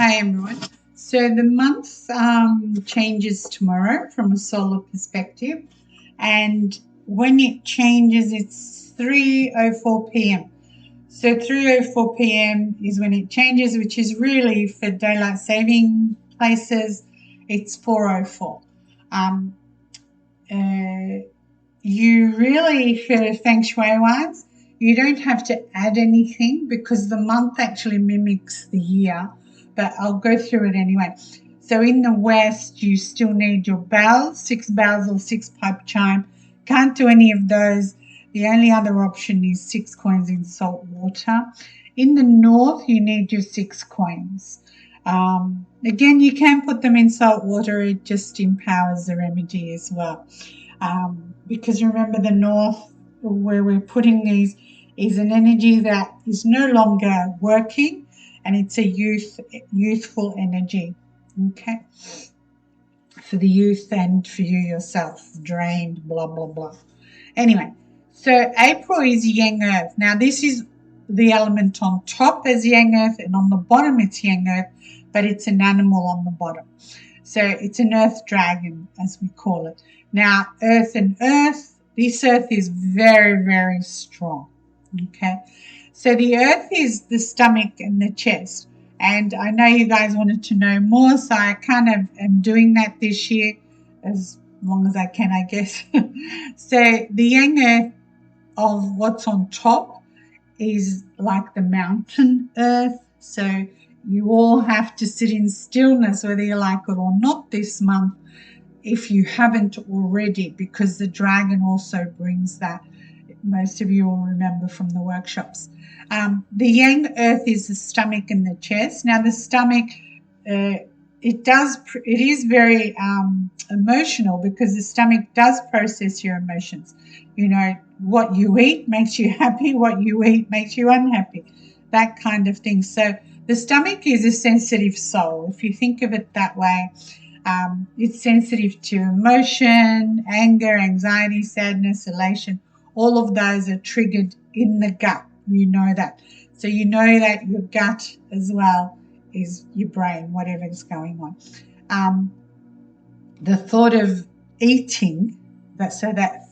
Hi everyone. So the month changes tomorrow from a solar perspective, and when it changes, it's 3:04 p.m. So 3:04 p.m. is when it changes, which is really for daylight saving places. It's 4:04. Um, you really, for feng shui wise, you don't have to add anything because the month actually mimics the year, but I'll go through it anyway. So in the West, you still need your bells, 6 bells or 6 pipe chime. Can't do any of those. The only other option is 6 coins in salt water. In the North, you need your 6 coins. Again, you can put them in salt water. It just empowers the remedy as well. Because remember, the North, where we're putting these, is an energy that is no longer working, and it's a youthful energy. Okay, for the youth and for you yourself, drained, blah blah blah. Anyway, so April is Yang Earth. Now this is the element on top as Yang Earth, and on the bottom it's Yang Earth, but it's an animal on the bottom. So it's an earth dragon, as we call it. Now, earth and earth, this earth is very, very strong. Okay. So the earth is the stomach and the chest. And I know you guys wanted to know more, so I kind of am doing that this year as long as I can, I guess. So the yang earth of what's on top is like the mountain earth. So you all have to sit in stillness, whether you like it or not, this month, if you haven't already, because the dragon also brings that. Most of you will remember from the workshops. The yang earth is the stomach and the chest. Now the stomach, it is very emotional, because the stomach does process your emotions. You know, what you eat makes you happy, what you eat makes you unhappy, that kind of thing. So the stomach is a sensitive soul, if you think of it that way. It's sensitive to emotion, anger, anxiety, sadness, elation. All of those are triggered in the gut. You know that. So you know that your gut as well is your brain, whatever is going on. The thought of eating, that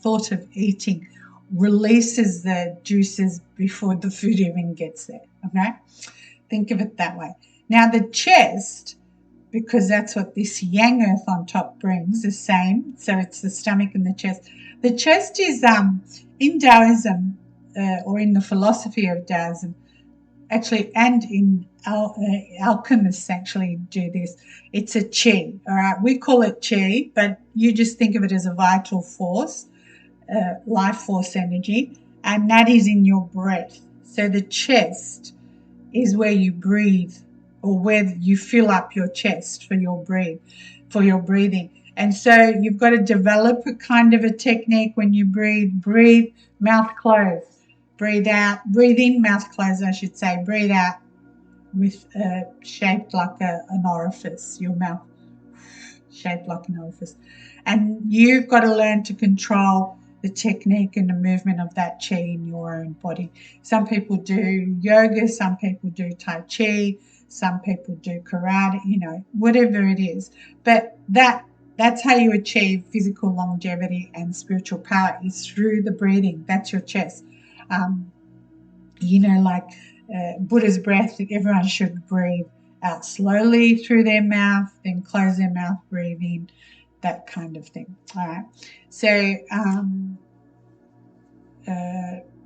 thought of eating releases the juices before the food even gets there. Okay? Think of it that way. Now the chest, because that's what this yang earth on top brings, the same. So it's the stomach and the chest. The chest is in Taoism, or in the philosophy of Taoism, actually, and in alchemists actually do this. It's a chi. All right, we call it chi, but you just think of it as a vital force, life force energy, and that is in your breath. So the chest is where you breathe, or where you fill up your chest for your breathing. And so you've got to develop a kind of a technique when you breathe, mouth closed. Breathe out, breathe in, mouth closed, I should say. Breathe out with shaped like an orifice, your mouth shaped like an orifice. And you've got to learn to control the technique and the movement of that chi in your own body. Some people do yoga, some people do tai chi, some people do karate, you know, whatever it is. But that's how you achieve physical longevity and spiritual power, is through the breathing. That's your chest. You know, like Buddha's breath, everyone should breathe out slowly through their mouth, then close their mouth, breathe in, that kind of thing. All right. So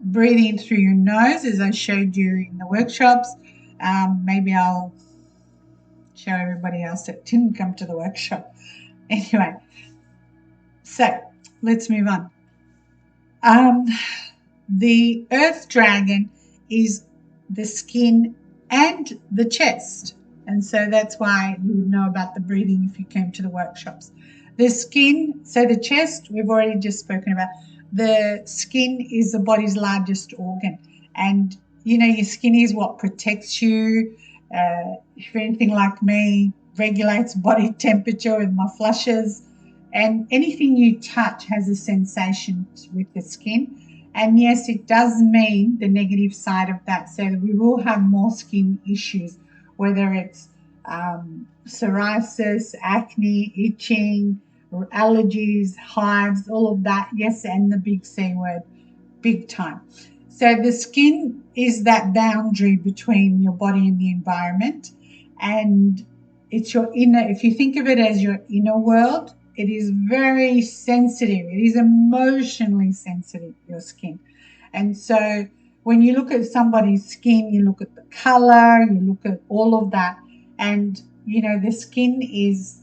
breathing through your nose, as I showed you in the workshops. Maybe I'll show everybody else that didn't come to the workshop. Anyway, so let's move on. The earth dragon is the skin and the chest. And so that's why you would know about the breathing if you came to the workshops. The skin, so the chest, we've already just spoken about. The skin is the body's largest organ. And, you know, your skin is what protects you. If you're anything like me, regulates body temperature with my flushes. And anything you touch has a sensation with the skin. And yes, it does mean the negative side of that. So we will have more skin issues, whether it's psoriasis, acne, itching, allergies, hives, all of that. Yes, and the big C word, big time. So the skin is that boundary between your body and the environment, and it's your inner, if you think of it as your inner world, it is very sensitive. It is emotionally sensitive, your skin. And so when you look at somebody's skin, you look at the color, you look at all of that, and the skin is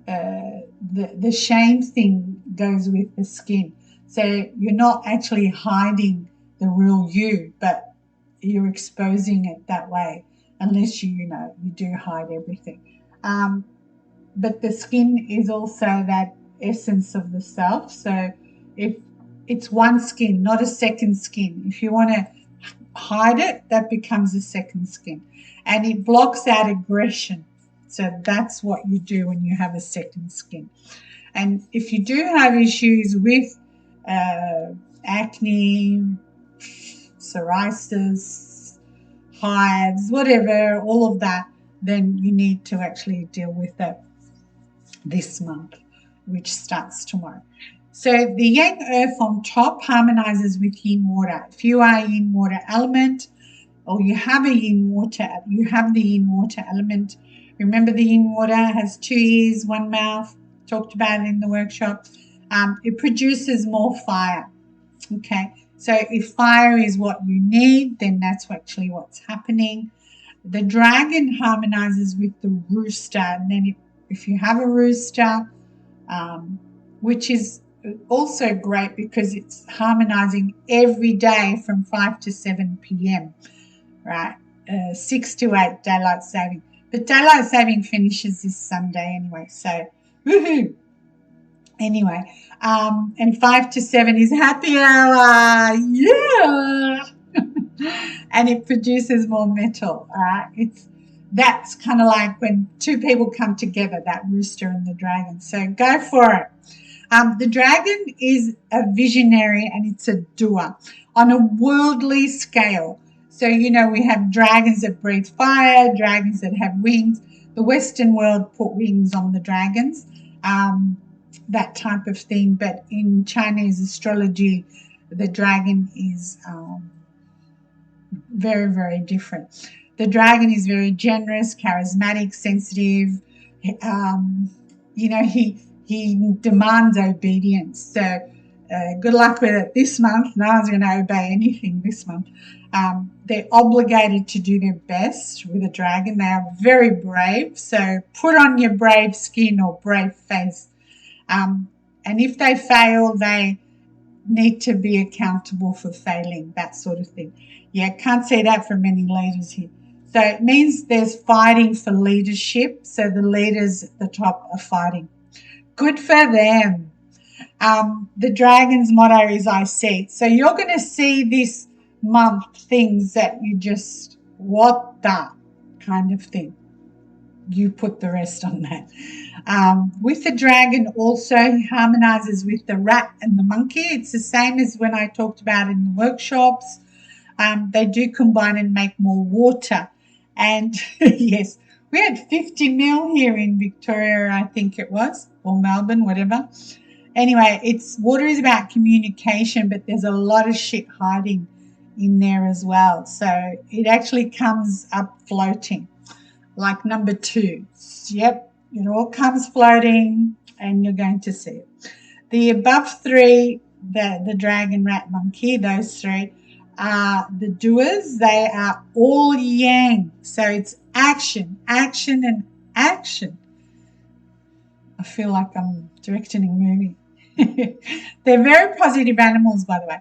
the shame thing goes with the skin. So you're not actually hiding the real you, but you're exposing it that way, unless you do hide everything. But the skin is also that essence of the self. So if it's one skin, not a second skin, if you want to hide it, that becomes a second skin. And it blocks out aggression. So that's what you do when you have a second skin. And if you do have issues with acne, psoriasis, hives, whatever, all of that, then you need to actually deal with that this month, which starts tomorrow. So the Yang Earth on top harmonizes with Yin Water. If you are a Yin Water element, or you have the Yin Water element. Remember, the Yin Water has 2 ears, 1 mouth. Talked about it in the workshop. It produces more fire. Okay, so if fire is what you need, then that's actually what's happening. The dragon harmonizes with the rooster, and then if you have a rooster, which is also great because it's harmonizing every day from 5 to 7 p.m., right? 6 to 8 daylight saving. But daylight saving finishes this Sunday anyway, so woohoo! Anyway, and 5 to 7 is happy hour, yeah! And it produces more metal, right? That's kind of like when 2 people come together, that rooster and the dragon. So go for it. The dragon is a visionary and it's a doer on a worldly scale. So, we have dragons that breathe fire, dragons that have wings. The Western world put wings on the dragons, that type of thing. But in Chinese astrology, the dragon is very, very different. The dragon is very generous, charismatic, sensitive. He demands obedience. So good luck with it this month. No one's going to obey anything this month. They're obligated to do their best with a dragon. They are very brave. So put on your brave skin or brave face. And if they fail, they need to be accountable for failing, that sort of thing. Yeah, can't say that for many leaders here. So it means there's fighting for leadership. So the leaders at the top are fighting. Good for them. The dragon's motto is I see. So you're going to see this month things that you just, what the kind of thing. You put the rest on that. With the dragon also, he harmonizes with the rat and the monkey. It's the same as when I talked about in the workshops. They do combine and make more water. And yes, we had 50 mil here in Victoria, I think it was, or Melbourne, whatever. Anyway, water is about communication, but there's a lot of shit hiding in there as well. So it actually comes up floating, like number 2. Yep, it all comes floating, and you're going to see it. The above 3, the dragon, rat, monkey, those 3 are the doers. They are all yang. So it's action, action, and action. I feel like I'm directing a movie. They're very positive animals, by the way.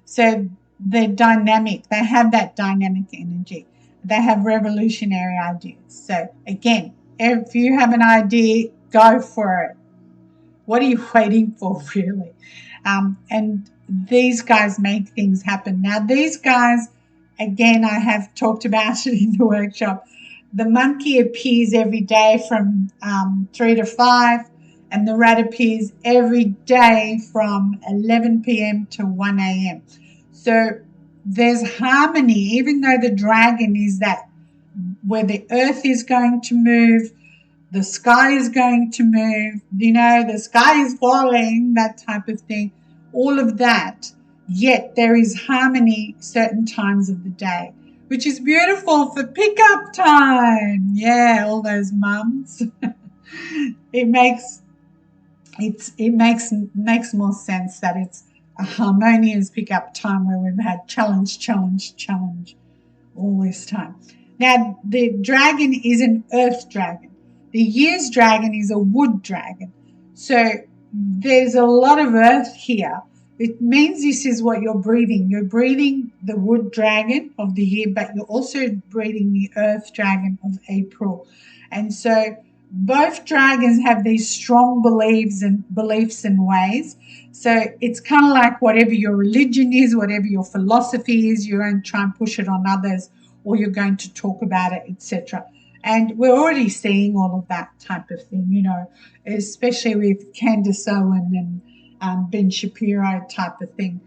So they're dynamic. They have that dynamic energy. They have revolutionary ideas. So again, if you have an idea, go for it. What are you waiting for, really? And these guys make things happen. Now, these guys, again, I have talked about it in the workshop. The monkey appears every day from 3 to 5, and the rat appears every day from 11 p.m. to 1 a.m. So there's harmony, even though the dragon is that where the earth is going to move, the sky is going to move, the sky is falling, that type of thing, all of that. Yet there is harmony certain times of the day, which is beautiful for pickup time. Yeah, all those mums. It makes more sense that it's a harmonious pickup time where we've had challenge all this time. Now, the dragon is an earth dragon. The year's dragon is a wood dragon. So there's a lot of earth here. It means this is what you're breathing. You're breathing the wood dragon of the year, but you're also breathing the earth dragon of April. And so both dragons have these strong beliefs and ways. So it's kind of like whatever your religion is, whatever your philosophy is, you're going to try and push it on others, or you're going to talk about it, etc. And we're already seeing all of that type of thing, especially with Candace Owen and Ben Shapiro type of thing.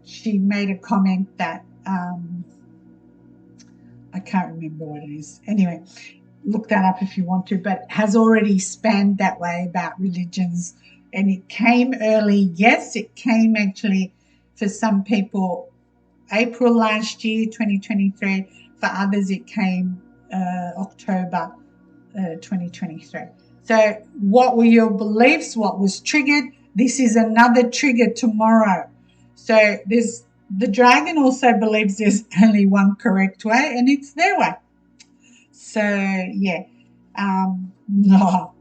She made a comment that I can't remember what it is. Anyway, look that up if you want to, but has already spanned that way about religions. And it came early. Yes, it came actually for some people April last year, 2023. For others, it came October 2023. So what were your beliefs? What was triggered? This is another trigger tomorrow. So the dragon also believes there's only one correct way, and it's their way. So, yeah. No.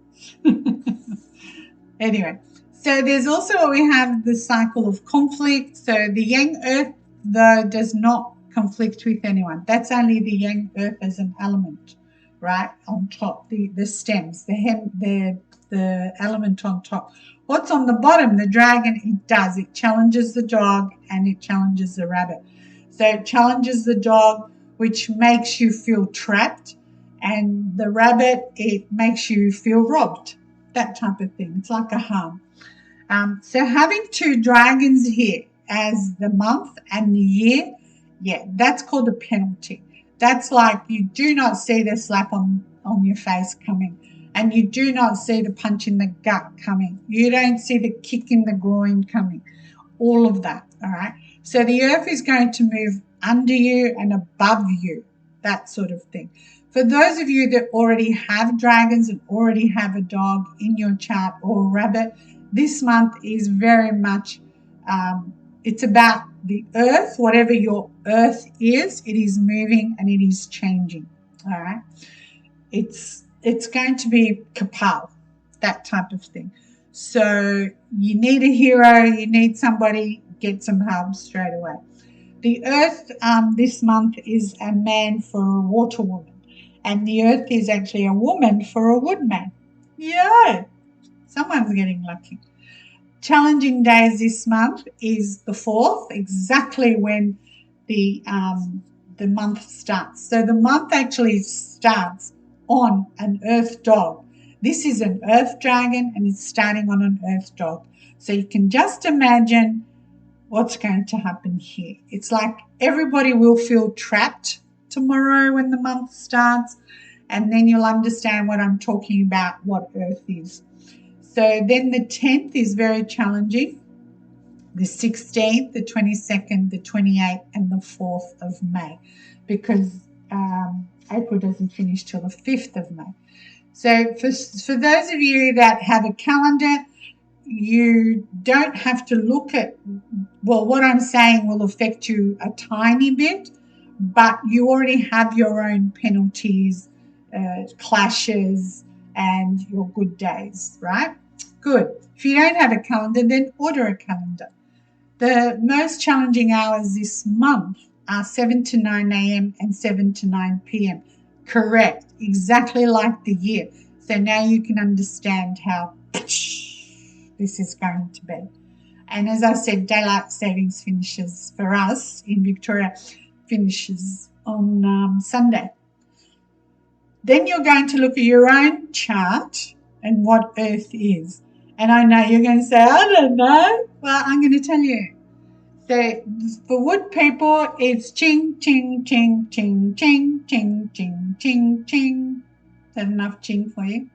Anyway, so there's also we have the cycle of conflict. So the yang earth, though, does not conflict with anyone. That's only the yang earth as an element, right? On top, the stems, the element on top. What's on the bottom? The dragon, it does. It challenges the dog and it challenges the rabbit. So it challenges the dog, which makes you feel trapped. And the rabbit, it makes you feel robbed, that type of thing. It's like a harm. So having two dragons here as the month and the year, yeah, that's called a penalty. That's like you do not see the slap on your face coming, and you do not see the punch in the gut coming. You don't see the kick in the groin coming, all of that, all right? So the earth is going to move under you and above you, that sort of thing. For those of you that already have dragons and already have a dog in your chart or a rabbit, this month is very much, it's about the earth. Whatever your earth is, it is moving and it is changing, all right? It's going to be kapal, that type of thing. So you need a hero, you need somebody, get some help straight away. The earth this month is a man for a water woman. And the earth is actually a woman for a woodman. Yeah, someone's getting lucky. Challenging days this month is the 4th, exactly when the month starts. So the month actually starts on an earth dog. This is an earth dragon and it's starting on an earth dog. So you can just imagine what's going to happen here. It's like everybody will feel trapped tomorrow when the month starts, and then you'll understand what I'm talking about, what earth is. So then the 10th is very challenging, the 16th, the 22nd, the 28th, and the 4th of May, because April doesn't finish till the 5th of May. So for those of you that have a calendar, you don't have to look at, well, what I'm saying will affect you a tiny bit, but you already have your own penalties, clashes, and your good days, right? Good. If you don't have a calendar, then order a calendar. The most challenging hours this month are 7 to 9 a.m. and 7 to 9 p.m. Correct. Exactly like the year. So now you can understand how this is going to be. And as I said, daylight savings finishes for us in Victoria, finishes on Sunday. Then you're going to look at your own chart and what Earth is. And I know you're going to say, I don't know. Well, I'm going to tell you. So for wood people, it's ching, ching, ching, ching, ching, ching, ching, ching, ching. Is that enough ching for you?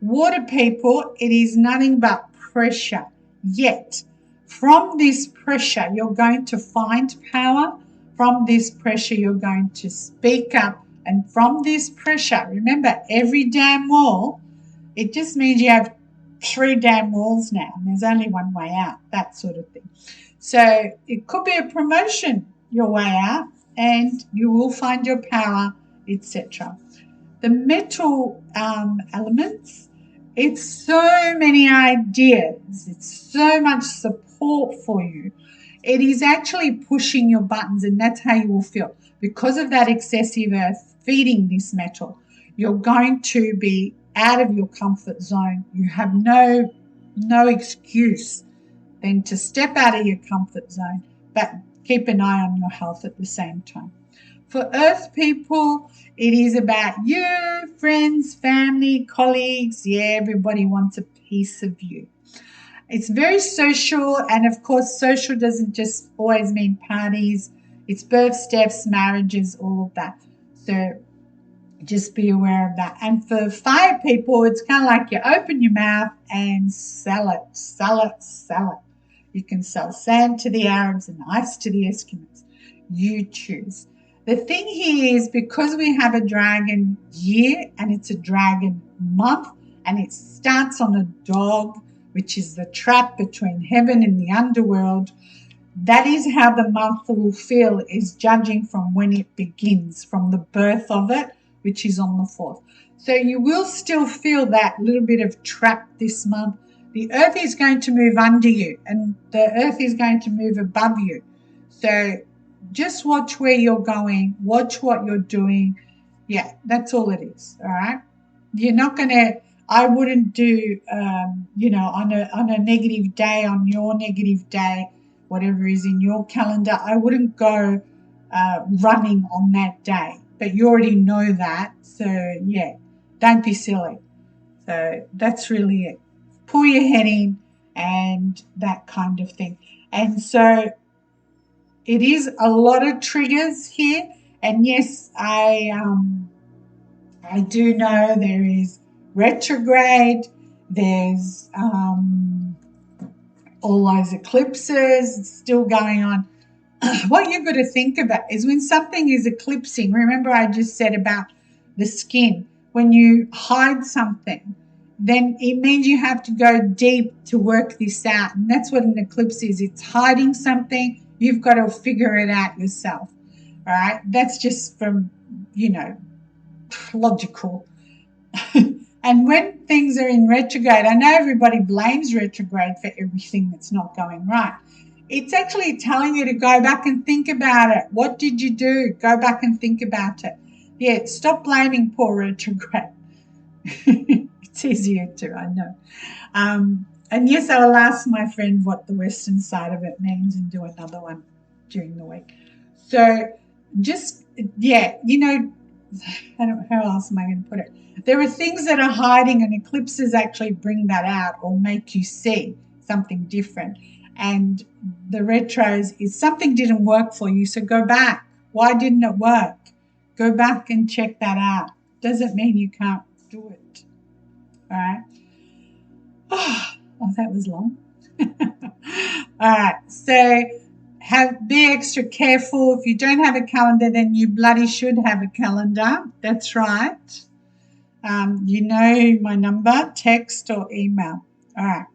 Water people, it is nothing but pressure. Yet, from this pressure, you're going to find power. From this pressure, you're going to speak up. And from this pressure, remember, every damn wall, it just means you have 3 damn walls now. And there's only one way out, that sort of thing. So it could be a promotion, your way out, and you will find your power, etc. The metal elements, it's so many ideas. It's so much support for you. It is actually pushing your buttons, and that's how you will feel. Because of that excessive earth feeding this metal, you're going to be out of your comfort zone. You have no excuse then to step out of your comfort zone, but keep an eye on your health at the same time. For earth people, it is about you, friends, family, colleagues. Yeah, everybody wants a piece of you. It's very social, and of course, social doesn't just always mean parties. It's births, deaths, marriages, all of that. So just be aware of that. And for fire people, it's kind of like you open your mouth and sell it, sell it, sell it. You can sell sand to the Arabs and ice to the Eskimos. You choose. The thing here is, because we have a dragon year and it's a dragon month, and it starts on a dog, which is the trap between heaven and the underworld, that is how the month will feel, is judging from when it begins, from the birth of it, which is on the 4th. So you will still feel that little bit of trap this month. The earth is going to move under you, and the earth is going to move above you. So just watch where you're going, watch what you're doing. Yeah, that's all it is, all right? You're not going to, I wouldn't do, on a negative day, on your negative day, whatever is in your calendar, I wouldn't go running on that day. But you already know that, so yeah, don't be silly. So that's really it. Pull your head in and that kind of thing. And so it is a lot of triggers here. And yes, I do know there is retrograde, there's all those eclipses still going on. What you've got to think about is, when something is eclipsing, remember I just said about the skin, when you hide something, then it means you have to go deep to work this out. And that's what an eclipse is. It's hiding something. You've got to figure it out yourself. All right. That's just from, logical. And when things are in retrograde, I know everybody blames retrograde for everything that's not going right. It's actually telling you to go back and think about it. What did you do? Go back and think about it. Yeah, stop blaming poor retrograde. It's easier to, I know. And yes, I will ask my friend what the western side of it means and do another one during the week. So just, how else am I going to put it? There are things that are hiding, and eclipses actually bring that out or make you see something different. And the retros is something didn't work for you, so go back. Why didn't it work? Go back and check that out. Doesn't mean you can't do it. All right. Oh, that was long. All right. So be extra careful. If you don't have a calendar, then you bloody should have a calendar. That's right. You know my number, text or email. All right.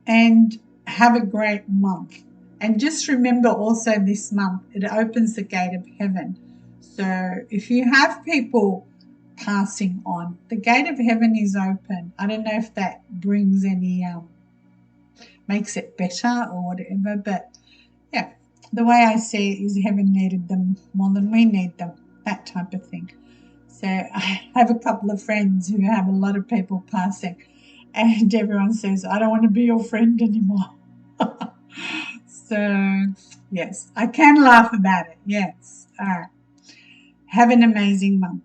And have a great month. And just remember also, this month, it opens the gate of heaven. So if you have people passing on, the gate of heaven is open. I don't know if that brings any, makes it better or whatever, but yeah, the way I see it is heaven needed them more than we need them, that type of thing. So I have a couple of friends who have a lot of people passing, and everyone says, I don't want to be your friend anymore. So, yes, I can laugh about it. Yes. All right. Have an amazing month.